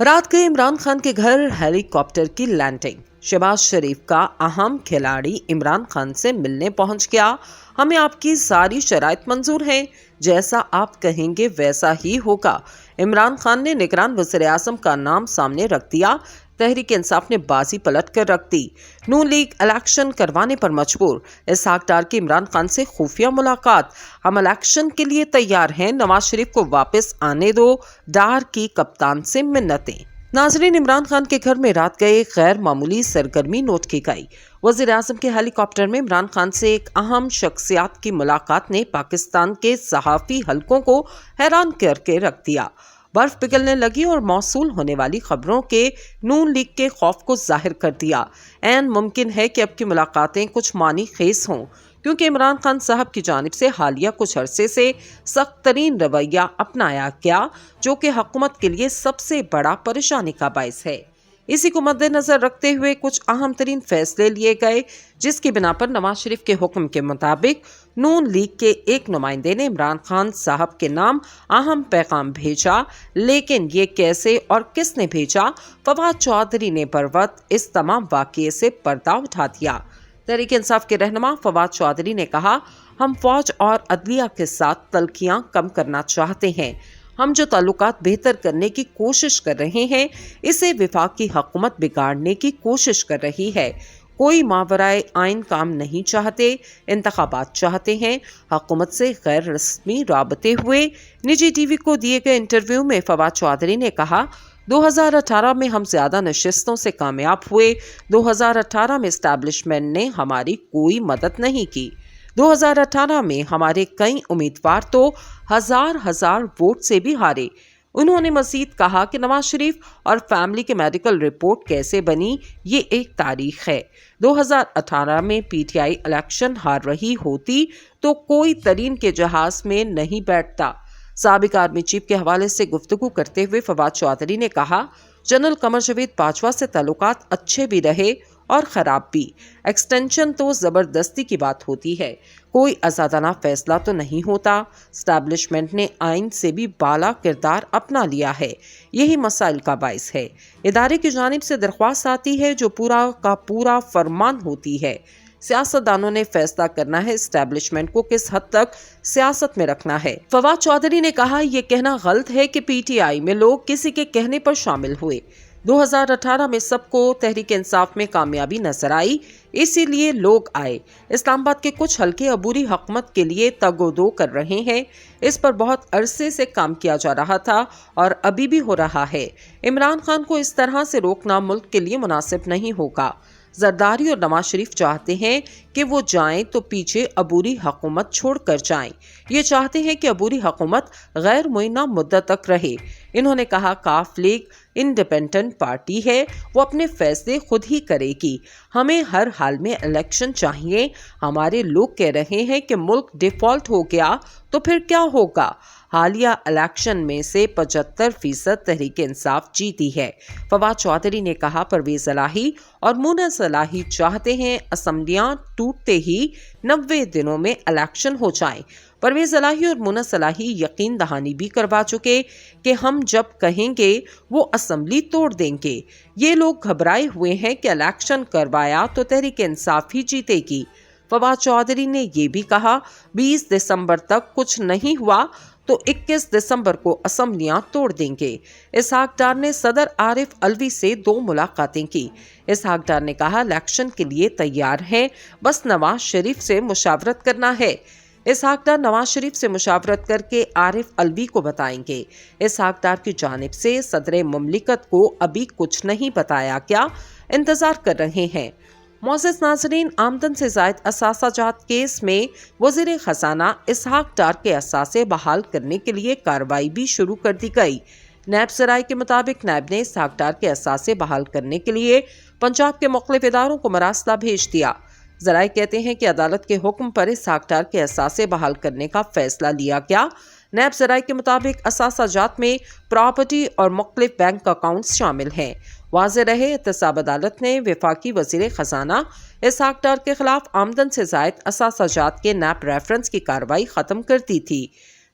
रात गए इमरान खान के घर हेलीकॉप्टर की लैंडिंग। शहबाज शरीफ का अहम खिलाड़ी इमरान खान से मिलने पहुंच गया। हमें आपकी सारी शराइत मंजूर हैं, जैसा आप कहेंगे वैसा ही होगा। इमरान खान ने निगरान वज़ीर आज़म का नाम सामने रख दिया। तहरीक इंसाफ ने बाजी पलट कर रख दी। नून लीग इलेक्शन करवाने पर मजबूर। इसहाक डार की इमरान खान से खुफिया मुलाकात। हम इलेक्शन के लिए तैयार हैं, नवाज शरीफ को वापस आने दो, डार की कप्तान से मिन्नतें। नाजरीन, इमरान खान के घर में रात गए गैर मामूली सरगर्मी नोट की गई। वज़ीर आज़म के हेलीकॉप्टर में इमरान खान से एक अहम शख्सियत की मुलाकात ने पाकिस्तान के सहाफ़ी हलकों को हैरान करके रख दिया। बर्फ पिघलने लगी और मौसूल होने वाली खबरों के नून लीग के खौफ को जाहिर कर दिया। ऐन मुमकिन है कि अब की मुलाकातें कुछ मानी खेज हों, क्योंकि इमरान खान साहब की जानिब से हालिया कुछ अरसे से सख्त तरीन रवैया अपनाया गया, जो कि हुकूमत के लिए सबसे बड़ा परेशानी का बायस है। इसी को मद्देनजर रखते हुए कुछ अहम तरीन फैसले लिए गए, जिसकी बिना पर नवाज शरीफ के हुक्म के मुताबिक नून लीग के एक नुमाइंदे ने इमरान खान साहब के नाम अहम पैगाम भेजा। लेकिन ये कैसे और किसने भेजा, फवाद चौधरी ने बरवक्त इस तमाम वाक़ये से पर्दा उठा दिया। तहरीक इंसाफ के रहनुमा फवाद चौधरी ने कहा, हम फौज और अदलिया के साथ तल्खियां कम करना चाहते हैं। हम जो ताल्लुकात बेहतर करने की कोशिश कर रहे हैं, इसे विफाक की हुकूमत बिगाड़ने की कोशिश कर रही है। कोई मावराए आइन काम नहीं चाहते, इंतखाबात चाहते हैं। हुकूमत से गैर रस्मी राबते हुए निजी टीवी को दिए गए इंटरव्यू में फवाद चौधरी ने कहा, 2018 में हम ज्यादा नशिस्तों से कामयाब हुए। 2018 में एस्टैब्लिशमेंट ने हमारी कोई मदद नहीं की। 2018 में हमारे कई उम्मीदवार तो हजार वोट से भी हारे। उन्होंने मजीद कहा कि नवाज शरीफ और फैमिली के मेडिकल रिपोर्ट कैसे बनी, ये एक तारीख है। 2018 में पीटीआई इलेक्शन हार रही होती तो कोई तरीन के जहाज में नहीं बैठता। साबिक आर्मी चीफ के हवाले से गुफ्तगू करते हुए फवाद चौधरी ने कहा, जनरल कमर जावेद बाजवा से ताल्लुकात अच्छे भी रहे और ख़राब भी। एक्सटेंशन तो ज़बरदस्ती की बात होती है, कोई आज़ादाना फैसला तो नहीं होता। एस्टैब्लिशमेंट ने आइन से भी बाला किरदार अपना लिया है, यही मसाइल का बायस है। इदारे की जानिब से दरख्वास्त आती है जो पूरा का पूरा फरमान होती है। सियासतदानों ने फैसला करना है एस्टैब्लिशमेंट को किस हद तक सियासत में रखना है। फवाद चौधरी ने कहा, यह कहना गलत है कि पीटीआई में लोग किसी के कहने पर शामिल हुए। 2018 में सबको तहरीक इंसाफ में कामयाबी नजर आई, इसीलिए लोग आए। इस्लामाबाद के कुछ हल्के अबूरी हुकूमत के लिए तगोदो कर रहे हैं। इस पर बहुत अरसे से काम किया जा रहा था और अभी भी हो रहा है। इमरान खान को इस तरह से रोकना मुल्क के लिए मुनासिब नहीं होगा। जरदारी और नवाज शरीफ चाहते हैं कि वो जाएं तो पीछे अबूरी हुकूमत छोड़कर जाएं। ये चाहते हैं कि अबूरी हुकूमत गैर मुइन्ना मुद्दत तक रहे। इन्होंने कहा, काफ लीग इंडिपेंडेंट पार्टी है, वो अपने फैसले खुद ही करेगी। हमें हर हाल में इलेक्शन चाहिए। हमारे लोग कह रहे हैं कि मुल्क डिफॉल्ट हो गया तो फिर क्या होगा। हालिया इलेक्शन में से 75% तहरीक इंसाफ जीती है। फवाद चौधरी ने कहा, परवेज इलाही और मुनस इलाही चाहते हैं असम्बलियां टूटते ही 90 दिनों में इलेक्शन हो जाए। परवेज इलाही और मुनस इलाही यकीन दहानी भी करवा चुके कि हम जब कहेंगे वो असम्बली तोड़ देंगे। ये लोग घबराए हुए हैं कि इलेक्शन करवाया तो तहरीक इंसाफ ही जीतेगी। फवाद चौधरी ने ये भी कहा, 20 दिसंबर तक कुछ नहीं हुआ तो 21 दिसंबर को असम्बलियां तोड़ देंगे। इसहाक डार ने सदर आरिफ अलवी से 2 मुलाकातें की। इसहाक डार ने कहा, इलेक्शन के लिए तैयार हैं, बस नवाज शरीफ से मुशावरत करना है। इसहाक डार नवाज शरीफ से मुशावरत करके आरिफ अलवी को बताएंगे। इसहाक डार की जानिब से सदर मुमलिकत को अभी कुछ नहीं बताया गया, इंतजार कर रहे हैं। मोअज़्ज़िज़ नाज़रीन, आमदन से ज़ायद असासाजात केस में वज़ीर ख़ज़ाना इसहाक डार के असासे बहाल करने के लिए कार्रवाई भी शुरू कर दी गई। नैब ज़राए के मुताबिक नैब ने इसहाक डार के असासे बहाल करने के लिए पंजाब के मुख्तलिफ इदारों को मरासला भेज दिया। ज़राए कहते हैं कि अदालत के हुक्म पर इसहाक डार के असासे बहाल करने का फैसला लिया गया। नैब ज़राए के मुताबिक असासाजात में प्रॉपर्टी और मुख्तलिफ बैंक अकाउंट्स शामिल हैं। वाज़े रहे, एहतसाब अदालत ने वफाकी वज़ीर ख़ज़ाना इसहाक डार के खिलाफ आमदन से ज़ायद असासाजात के नैब रेफरेंस की कार्रवाई ख़त्म कर दी थी।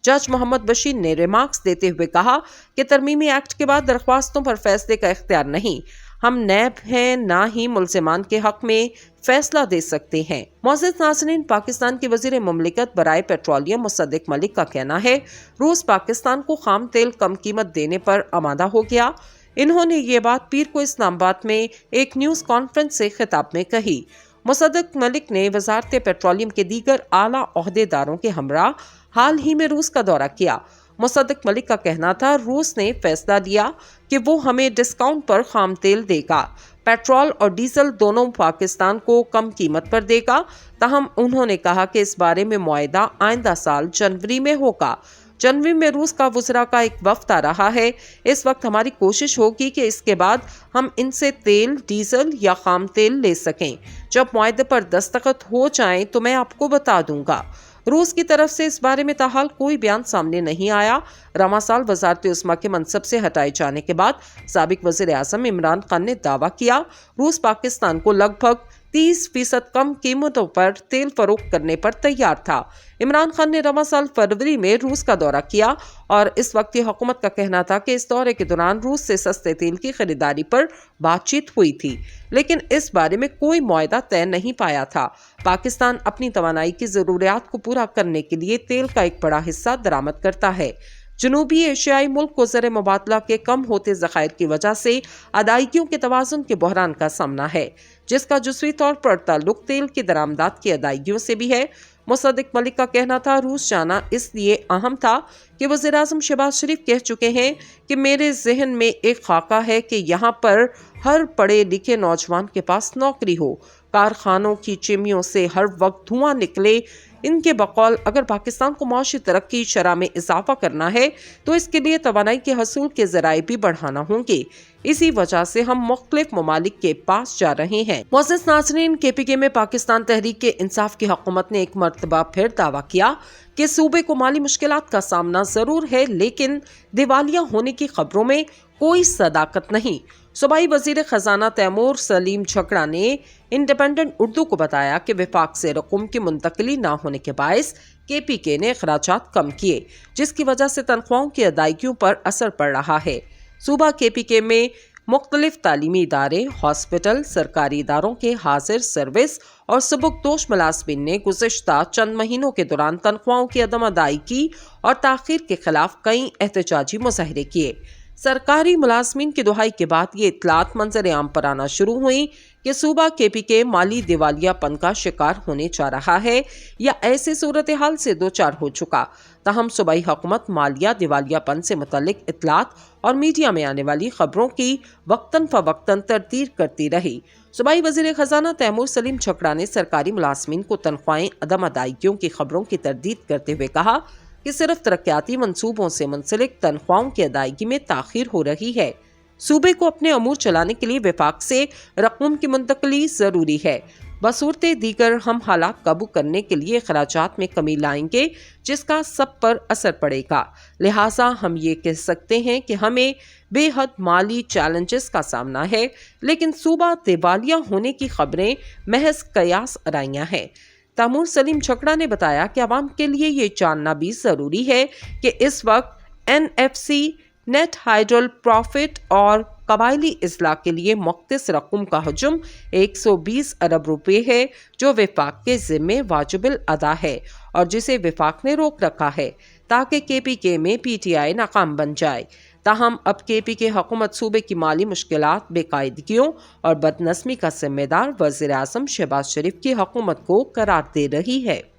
जज मोहम्मद बशीर ने रिमार्क्स देते हुए कहा कि तरमीमी एक्ट के बाद दरख्वास्तों पर फैसले का इख्तियार नहीं, हम नैब हैं, ना ही मुल्ज़िमान के हक में फैसला दे सकते हैं। मोअज़्ज़िज़ नाज़रीन, पाकिस्तान के वज़ीर मुमलिकत बराए पेट्रोलियम मुसद्दिक मलिक का कहना है, रूस पाकिस्तान को खाम तेल कम कीमत देने पर आमादा हो गया। इन्होंने ये बात पीर को इस्लामाबाद में एक न्यूज़ कॉन्फ्रेंस से खिताब में कही। मुसद्दिक मलिक ने वज़ारत पेट्रोलियम के दीगर आला ओहदेदारों के हमरा हाल ही में रूस का दौरा किया। मुसद्दिक मलिक का कहना था, रूस ने फैसला लिया कि वो हमें डिस्काउंट पर खाम तेल देगा, पेट्रोल और डीजल दोनों पाकिस्तान को कम कीमत पर देगा। ताहम उन्होंने कहा कि इस बारे में मुआहदा आइंदा साल जनवरी में होगा। जनवरी में रूस का वज़रा का एक वफ्द आ रहा है। इस वक्त हमारी कोशिश होगी कि इसके बाद हम इनसे तेल, डीजल या खाम तेल ले सकें। जब मुआहदे पर दस्तखत हो जाएं तो मैं आपको बता दूंगा। रूस की तरफ से इस बारे में ताहाल कोई बयान सामने नहीं आया। रवां साल वज़ारत उस्मा के मनसब से हटाए जाने के बाद साबिक वज़ीर आज़म इमरान खान ने दावा किया, रूस पाकिस्तान को लगभग 30% कम कीमतों पर तेल फरोख्त करने पर तैयार था। इमरान खान ने रवां साल फरवरी में रूस का दौरा किया और इस वक्त की हुकूमत का कहना था कि इस दौरे के दौरान रूस से सस्ते तेल की खरीदारी पर बातचीत हुई थी, लेकिन इस बारे में कोई मुआहदा तय नहीं पाया था। पाकिस्तान अपनी तवानाई की ज़रूरियात को पूरा करने के लिए तेल का एक बड़ा हिस्सा दरामद करता है। जनूबी एशियाई मुल्क को ज़र मुबादला के कम होते ज़खायर की वजह से अदायगियों के तवाज़ुन के बहरान का सामना है, जिसका जुज़वी तौर पर ताल्लुक तेल की दरामदात की अदायगियों से भी है। मुसद्दिक मलिक का कहना था, रूस जाना इसलिए अहम था कि वज़ीर आज़म शहबाज शरीफ कह चुके हैं कि मेरे जहन में एक खाका है कि यहाँ पर हर पढ़े लिखे नौजवान के पास नौकरी हो, कारखानों की चिमनियों से हर वक्त धुआं निकले। इनके बकौल अगर पाकिस्तान को माशी तरक्की शरह में इजाफा करना है तो इसके लिए तवानाई के हसूल के ज़राए भी बढ़ाना होंगे। इसी वजह से हम मुख्तलिफ ममालिक के पास जा रहे हैं। मुअज़्ज़िज़ नाज़रीन, KPK में पाकिस्तान तहरीक इंसाफ की हुकूमत ने एक मरतबा फिर दावा किया कि सूबे को माली मुश्किलात का सामना जरूर है, लेकिन दिवालिया होने की खबरों में कोई सदाकत नहीं। सूबाई वजीर खजाना तैमूर सलीम छकड़ा ने इंडिपेंडेंट उर्दू को बताया कि विफाक से रकूम की मुंतकली ना होने के बायस KPK ने अखराजात कम किए, जिसकी वजह से तनख्वाहों की अदायगियों पर असर पड़ रहा है। सूबा KPK में मुख्तलिफ तालीमी इदारे, हॉस्पिटल, सरकारी इदारों के हाजिर सर्विस और सबकदोश मुलाज़िमीन ने गुज़िश्ता चंद महीनों के दौरान तनख्वाहों की अदम अदायगी और ताख़ीर के खिलाफ कई एहतजाजी मुज़ाहरे किए। सरकारी मुलाज़िमीन की दुहाई के बाद ये इत्तलात मंजर आम पर आना शुरू हुई कि सूबा KPK माली दिवालियापन का शिकार होने जा रहा है या ऐसी सूरत हाल से दो चार हो चुका। ताहम सूबाई हुकूमत मालिया दिवालियापन से मुतल्लिक इत्तलात और मीडिया में आने वाली खबरों की वक्तन फवक्तन तरतीब करती रही। सूबाई वज़ीर खजाना तैमूर सलीम छकड़ा ने सरकारी मुलाज़िमीन को तनख्वाहें अदम अदायगियों की खबरों की तरदीद करते हुए कहा कि सिर्फ तरक्याती मंसूबों से मुंसलिक तनख्वाहों की अदायगी में ताख़ीर हो रही है। सूबे को अपने अमूर चलाने के लिए विफाक से रकूम की मुंतकली ज़रूरी है। बसूरत दीगर हम हालात काबू करने के लिए अखराजात में कमी लाएंगे, जिसका सब पर असर पड़ेगा। लिहाजा हम ये कह सकते हैं कि हमें बेहद माली चैलेंजेस का सामना है, लेकिन सूबा दिवालिया होने की खबरें महज कयास आराइयाँ हैं। तैमूर सलीम छकड़ा ने बताया कि आवाम के लिए ये जानना भी ज़रूरी है कि इस वक्त NFC नेट हाइड्रल प्रॉफिट और कबायली इस्लाह के लिए मुख्तस रकूम का हजम 120 अरब रुपए है, जो विफाक के ज़िम्मे वाजिबिल अदा है और जिसे विफाक ने रोक रखा है ताकि KPK में PTI नाकाम बन जाए। ताहम अब KPK हुकूमत सूबे की माली मुश्किलात, बेकायदगियों और बदनस्मी का जिम्मेदार वज़ीर आज़म शहबाज शरीफ की हुकूमत को करार दे रही है।